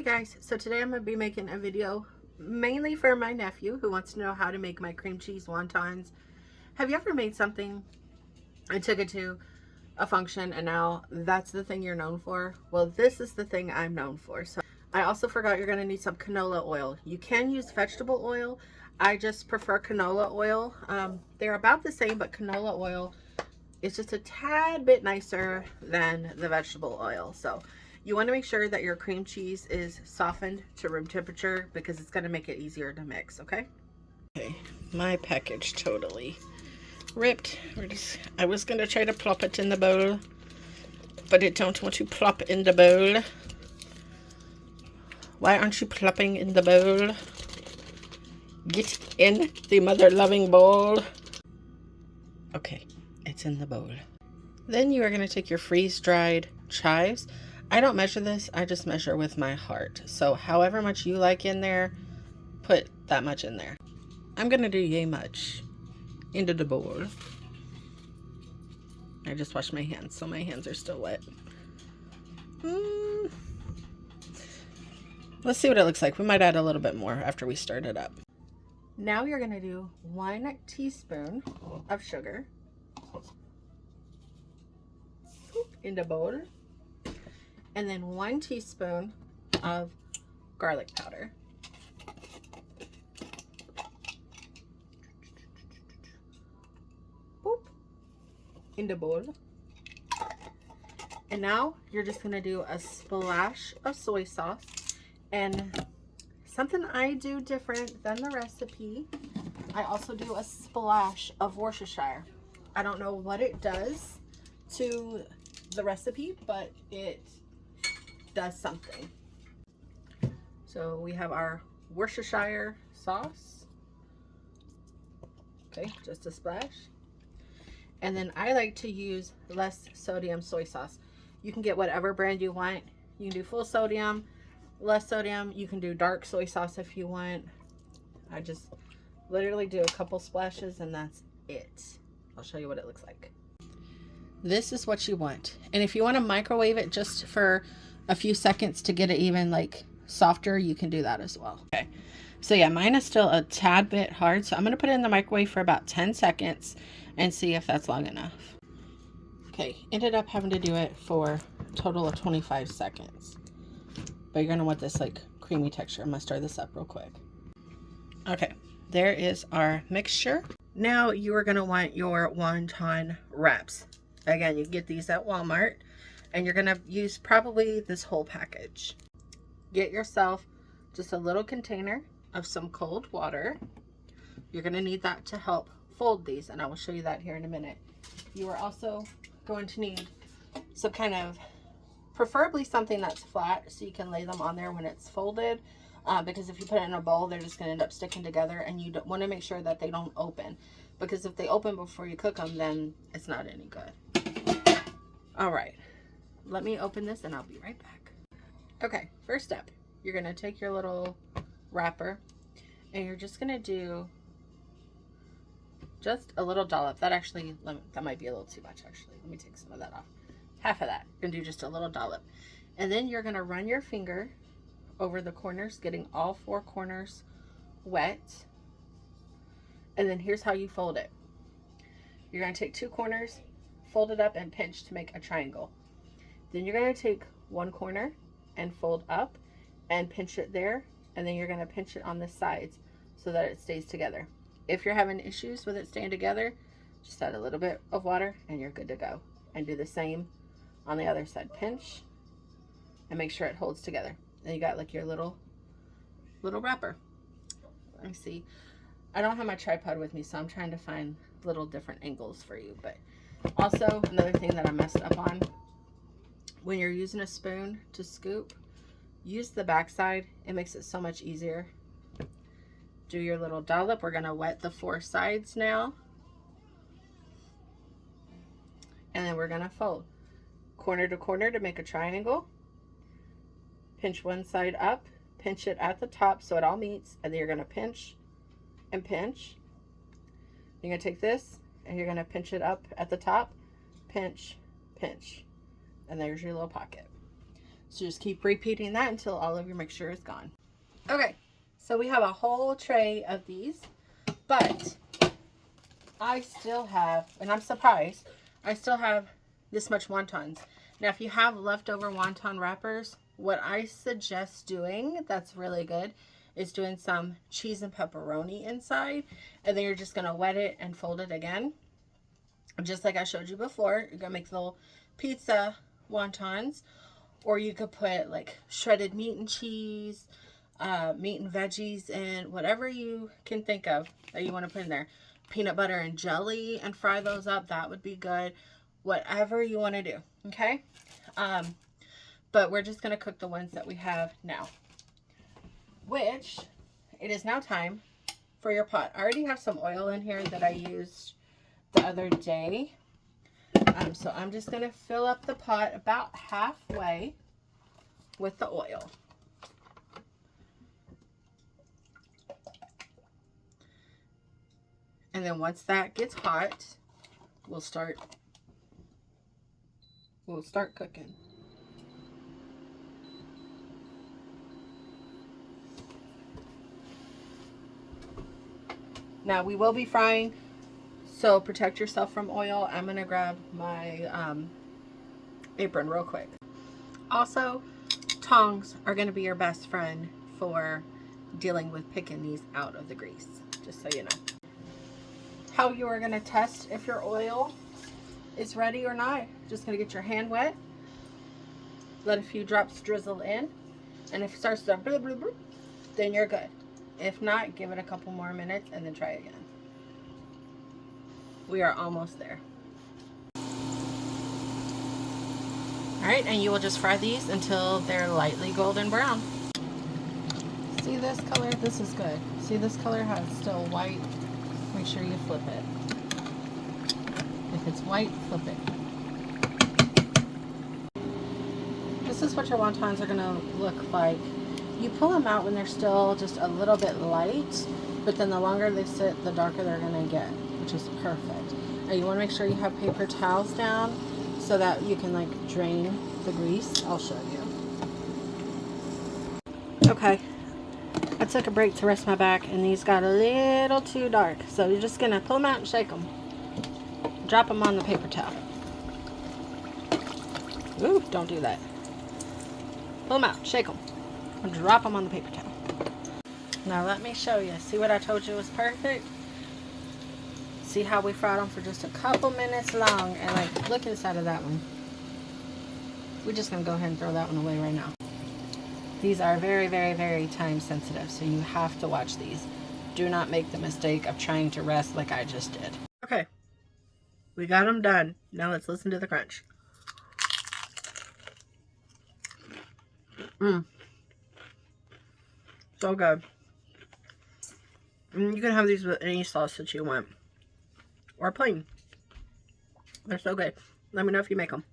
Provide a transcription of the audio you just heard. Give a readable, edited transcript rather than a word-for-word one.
guys, so today I'm going to be making a video mainly for my nephew who wants to know how to make my cream cheese wontons. Have you ever made something and took it to a function and now that's the thing you're known for? Well, this is the thing I'm known for. So I also forgot you're going to need some canola oil. You can use vegetable oil. I just prefer canola oil. They're about the same, but canola oil is just a tad bit nicer than the vegetable oil. So you want to make sure that your cream cheese is softened to room temperature because it's going to make it easier to mix, okay? Okay, my package totally ripped. I was going to try to plop it in the bowl, but it don't want to plop in the bowl. Why aren't you plopping in the bowl? Get in the mother-loving bowl. Okay, it's in the bowl. Then you are going to take your freeze-dried chives. I don't measure this, I just measure with my heart. So however much you like in there, put that much in there. I'm going to do yay much into the bowl. I just washed my hands, so my hands are still wet. Let's see what it looks like. We might add a little bit more after we stir it up. Now you're going to do 1 teaspoon of sugar in the bowl. And then 1 teaspoon of garlic powder. Boop. In the bowl. And now you're just going to do a splash of soy sauce. And something I do different than the recipe, I also do a splash of Worcestershire. I don't know what it does to the recipe, but it does something. So we have our Worcestershire sauce. Okay, just a splash. And then I like to use less sodium soy sauce. You can get whatever brand you want. You can do full sodium, less sodium. You can do dark soy sauce if you want. I just literally do a couple splashes and that's it. I'll show you what it looks like. This is what you want. And if you want to microwave it just for a few seconds to get it even like softer, you can do that as well. Okay, so yeah, mine is still a tad bit hard, so I'm going to put it in the microwave for about 10 seconds and see if that's long enough. Okay, ended up having to do it for a total of 25 seconds, but you're going to want this like creamy texture. I'm going to stir this up real quick. Okay, there is our mixture. Now you are going to want your wonton wraps. Again, you can get these at Walmart. And you're going to use probably this whole package. Get yourself just a little container of some cold water. You're going to need that to help fold these, and I will show you that here in a minute. You are also going to need some kind of, preferably something that's flat so you can lay them on there when it's folded. Because if you put it in a bowl, they're just going to end up sticking together, and you want to make sure that they don't open. Because if they open before you cook them, then it's not any good. All right. Let me open this and I'll be right back. Okay, first step, you're going to take your little wrapper and you're just going to do just a little dollop. That might be a little too much actually. Let me take some of that off. Half of that. You're going to do just a little dollop. And then you're going to run your finger over the corners, getting all 4 corners wet. And then here's how you fold it. You're going to take 2 corners, fold it up and pinch to make a triangle. Then you're going to take 1 corner and fold up and pinch it there. And then you're going to pinch it on the sides so that it stays together. If you're having issues with it staying together, just add a little bit of water and you're good to go. And do the same on the other side. Pinch and make sure it holds together. Then you got like your little wrapper. Let me see. I don't have my tripod with me, so I'm trying to find little different angles for you. But also another thing that I messed up on, when you're using a spoon to scoop, use the back side. It makes it so much easier. Do your little dollop. We're going to wet the 4 sides now. And then we're going to fold corner to corner to make a triangle. Pinch one side up, pinch it at the top so it all meets, and then you're going to pinch and pinch. You're going to take this and you're going to pinch it up at the top, pinch, pinch. And there's your little pocket. So just keep repeating that until all of your mixture is gone. Okay, so we have a whole tray of these, but I still have, and I'm surprised, I still have this much wontons. Now, if you have leftover wonton wrappers, what I suggest doing that's really good is doing some cheese and pepperoni inside, and then you're just going to wet it and fold it again. Just like I showed you before, you're going to make little pizza wontons, or you could put like shredded meat and cheese, meat and veggies, and whatever you can think of that you want to put in there. Peanut butter and jelly, and fry those up. That would be good. Whatever you want to do, okay? But we're just going to cook the ones that we have now, which it is now time for your pot. I already have some oil in here that I used the other day. So I'm just going to fill up the pot about halfway with the oil. And then once that gets hot, we'll start cooking. Now we will be frying, so protect yourself from oil. I'm gonna grab my apron real quick. Also, tongs are gonna be your best friend for dealing with picking these out of the grease, just so you know. How you are gonna test if your oil is ready or not, just gonna get your hand wet, let a few drops drizzle in, and if it starts to bloop, bloop, bloop, then you're good. If not, give it a couple more minutes and then try again. We are almost there. Alright, and you will just fry these until they're lightly golden brown. See this color? This is good. See this color, how it's still white? Make sure you flip it. If it's white, flip it. This is what your wontons are going to look like. You pull them out when they're still just a little bit light, but then the longer they sit, the darker they're going to get, which is perfect. Now you want to make sure you have paper towels down so that you can like drain the grease. I'll show you. Okay, I took a break to rest my back and these got a little too dark, so you're just going to pull them out and shake them. Drop them on the paper towel. Ooh, don't do that. Pull them out, shake them, and drop them on the paper towel. Now let me show you. See what I told you was perfect? See how we fried them for just a couple minutes long, and like, look inside of that one. We're just gonna go ahead and throw that one away right now. These are very, very, very time sensitive, so you have to watch these. Do not make the mistake of trying to rest like I just did. Okay, we got them done. Now let's listen to the crunch. So good. And you can have these with any sauce that you want. Or plain. They're so good. Let me know if you make them.